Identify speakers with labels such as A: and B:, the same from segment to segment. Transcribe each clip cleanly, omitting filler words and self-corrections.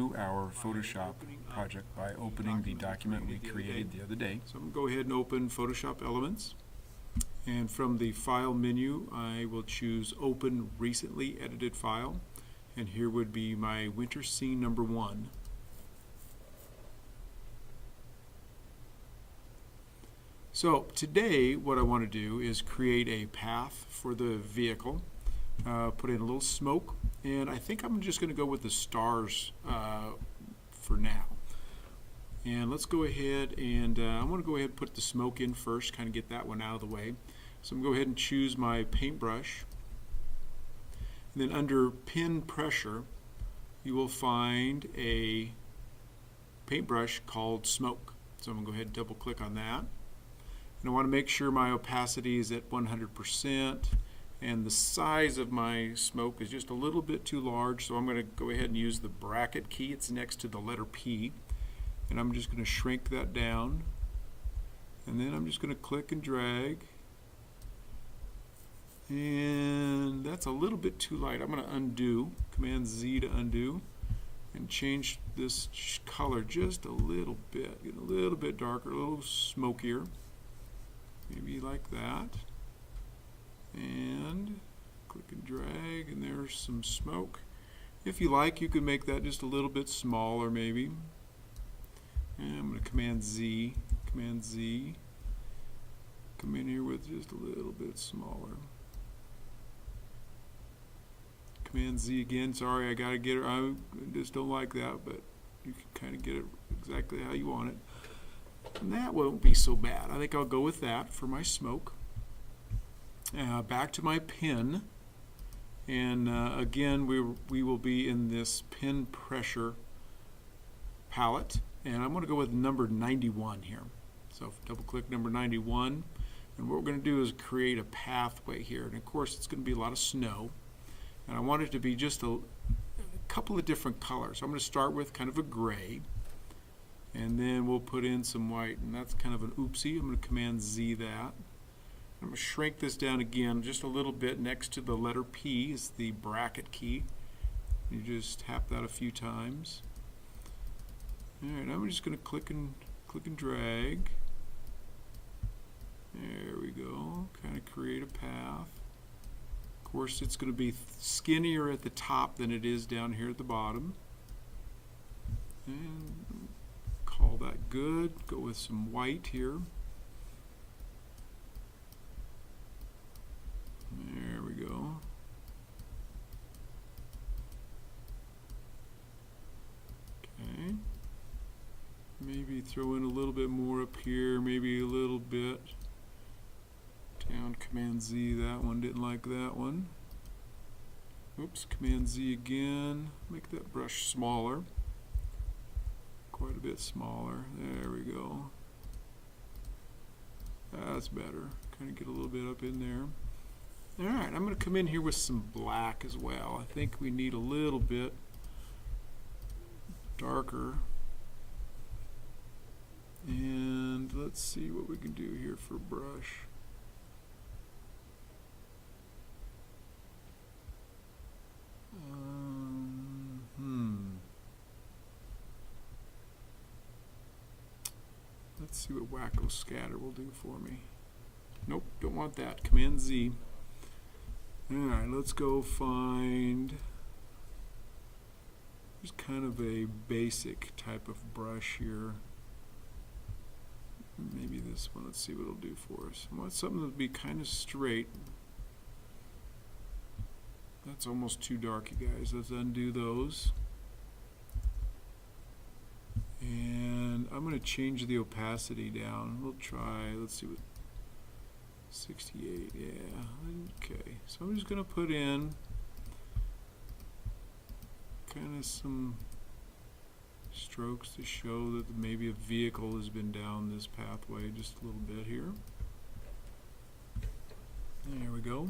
A: continue our Photoshop project by opening the document we created the other day. So I'm going to go ahead and open Photoshop Elements. And from the File menu, I will choose Open Recently Edited File. And here would be my winter scene number 1. So today what I want to do is create a path for the vehicle, put in a little smoke, and I think I'm just going to go with the stars for now. And let's go ahead and I want to go ahead and put the smoke in first, kind of get that one out of the way. So I'm going to go ahead and choose my paintbrush. And then under pin pressure, you will find a paintbrush called smoke. So I'm going to go ahead and double click on that. And I want to make sure my opacity is at 100% and the size of my smoke is just a little bit too large, so I'm going to go ahead and use the bracket key. It's next to the letter P, and I'm just going to shrink that down, and then I'm just going to click and drag, and that's a little bit too light. I'm going to undo, Command Z to undo, and change this color just a little bit, get a little bit darker, a little smokier. Maybe like that, and click and drag, and there's some smoke. If you like, you can make that just a little bit smaller maybe. And I'm going to Command Z, come in here with just a little bit smaller. Command Z again, sorry, I gotta get it, I just don't like that, but you can kind of get it exactly how you want it. And that won't be so bad. I think I'll go with that for my smoke. Back to my pin, and again we will be in this pin pressure palette, and I'm going to go with number 91 here. So double click number 91, and what we're going to do is create a pathway here, and of course it's going to be a lot of snow, and I want it to be just a couple of different colors. I'm going to start with kind of a gray, and then we'll put in some white, and that's kind of an oopsie. I'm going to Command Z that. I'm going to shrink this down again just a little bit. Next to the letter P is the bracket key. You just tap that a few times. Alright, now we're just going to click and drag. There we go. Kind of create a path. Of course, it's going to be skinnier at the top than it is down here at the bottom. And call that good. Go with some white here. There we go. Okay. Maybe throw in a little bit more up here, maybe a little bit down. Command Z, that one, didn't like that one. Oops, Command Z again. Make that brush smaller. Quite a bit smaller. There we go. That's better. Kind of get a little bit up in there. Alright, I'm going to come in here with some black as well. I think we need a little bit darker. And let's see what we can do here for brush. Let's see what Wacko Scatter will do for me. Nope, don't want that. Command Z. Alright, let's go find just kind of a basic type of brush here. Maybe this one. Let's see what it'll do for us. I want something that'll be kind of straight. That's almost too dark, you guys. Let's undo those. And I'm going to change the opacity down. We'll try, let's see what, 68, yeah, okay. So I'm just going to put in kind of some strokes to show that maybe a vehicle has been down this pathway just a little bit here. There we go.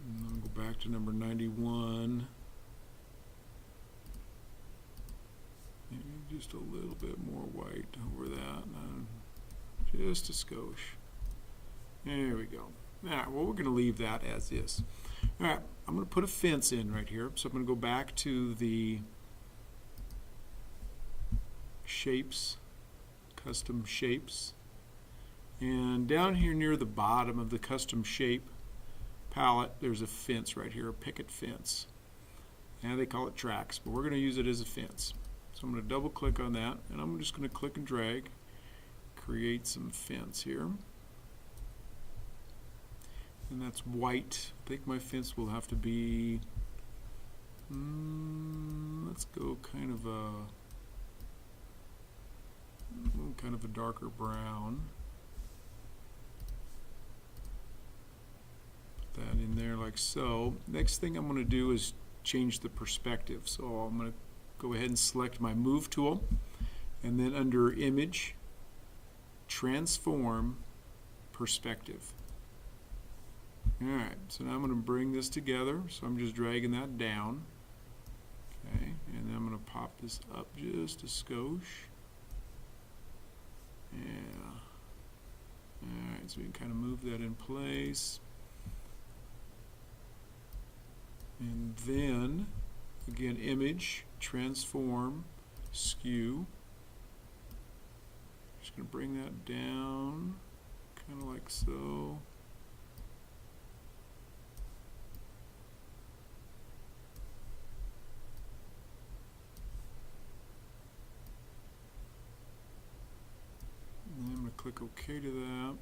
A: And then I'll go back to number 91. Maybe just a little bit more white over that. Just a skosh. There we go. All right, well, we're going to leave that as is. All right, I'm going to put a fence in right here. So I'm going to go back to the shapes, custom shapes. And down here near the bottom of the custom shape palette, there's a fence right here, a picket fence. And they call it tracks, but we're going to use it as a fence. So I'm going to double click on that, and I'm just going to click and drag, create some fence here. And that's white. I think my fence will have to be, let's go kind of a darker brown. Put that in there like so. Next thing I'm going to do is change the perspective. So I'm going to go ahead and select my move tool, and then under image, transform perspective. Alright, so now I'm going to bring this together, so I'm just dragging that down. Okay, and then I'm going to pop this up just a skosh. Yeah. Alright, so we can kind of move that in place. And then, again, image, transform, skew. Just going to bring that down, kind of like so. And I'm going to click OK to that.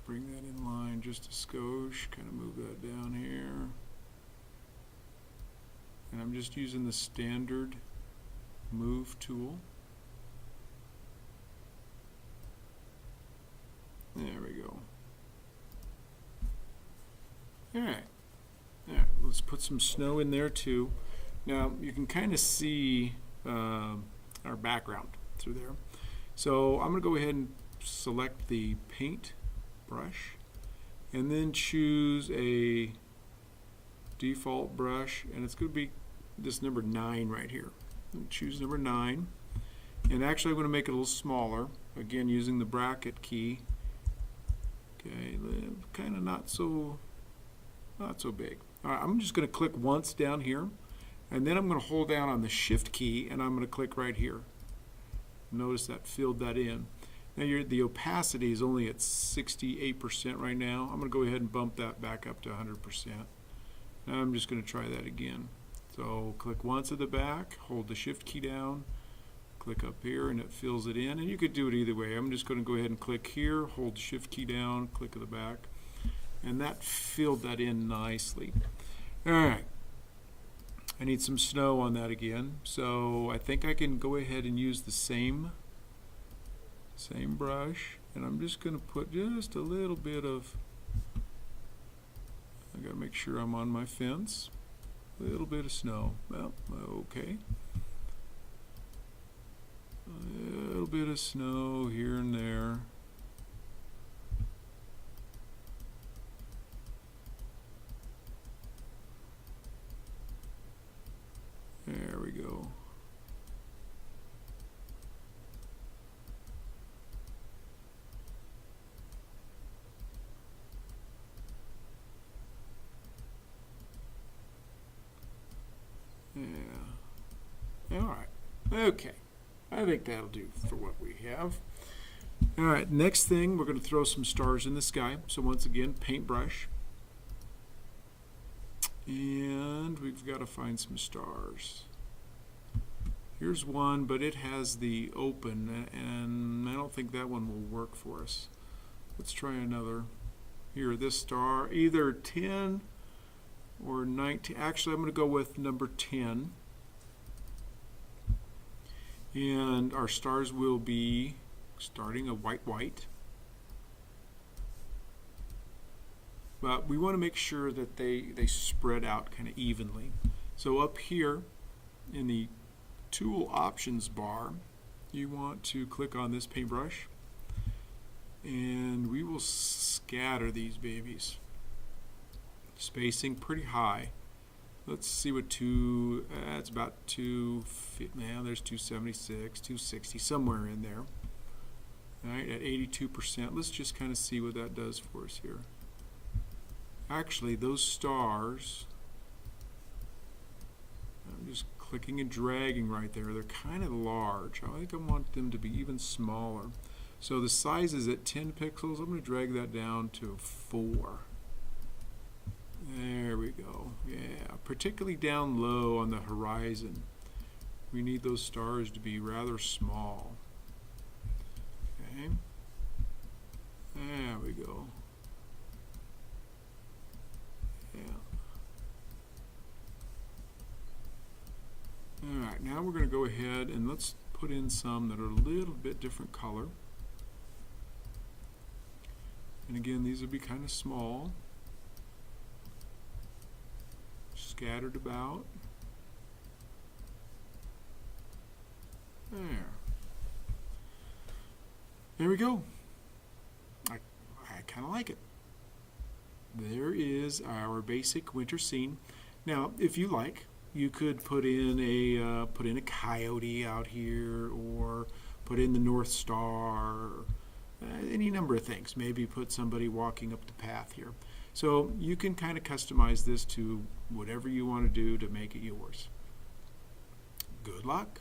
A: Bring that in line just a skosh, kind of move that down here. And I'm just using the standard move tool. There we go. Alright. Alright, let's put some snow in there too. Now you can kind of see our background through there. So I'm going to go ahead and select the paint brush and then choose a default brush, and it's going to be this number 9 right here. Choose number 9, and actually I'm going to make it a little smaller, again using the bracket key. Okay, kind of not so big. Alright, I'm just going to click once down here, and then I'm going to hold down on the shift key, and I'm going to click right here. Notice that filled that in. Now the opacity is only at 68% right now. I'm going to go ahead and bump that back up to 100%. Now I'm just going to try that again. So click once at the back, hold the shift key down, click up here, and it fills it in. And you could do it either way. I'm just going to go ahead and click here, hold the shift key down, click at the back, and that filled that in nicely. Alright, I need some snow on that again, so I think I can go ahead and use the same brush, and I'm just going to put just a little bit of, I got to make sure I'm on my fence, a little bit of snow. Well, okay, a little bit of snow here and there. There we go. Yeah. Alright. Okay. I think that'll do for what we have. Alright, next thing, we're going to throw some stars in the sky. So once again, paintbrush. And we've got to find some stars. Here's one, but it has the open, and I don't think that one will work for us. Let's try another. Here, this star, either 10 or 19. Actually, I'm going to go with number 10. And our stars will be starting a white. But we want to make sure that they spread out kind of evenly. So up here in the tool options bar, you want to click on this paintbrush, and we will scatter these babies. Spacing pretty high. Let's see what it's about 250, now there's 276, 260, somewhere in there. All right, at 82%. Let's just kind of see what that does for us here. Actually, those stars, I'm just clicking and dragging right there. They're kind of large. I think I want them to be even smaller. So the size is at 10 pixels. I'm going to drag that down to 4. There we go. Yeah, particularly down low on the horizon. We need those stars to be rather small. Okay. There we go. Yeah. Alright, now we're going to go ahead and let's put in some that are a little bit different color. And again, these will be kind of small, scattered about. There we go. I kind of like it. There is our basic winter scene. Now, if you like, you could put in a coyote out here, or put in the North Star, any number of things. Maybe put somebody walking up the path here. So you can kind of customize this to whatever you want to do to make it yours. Good luck.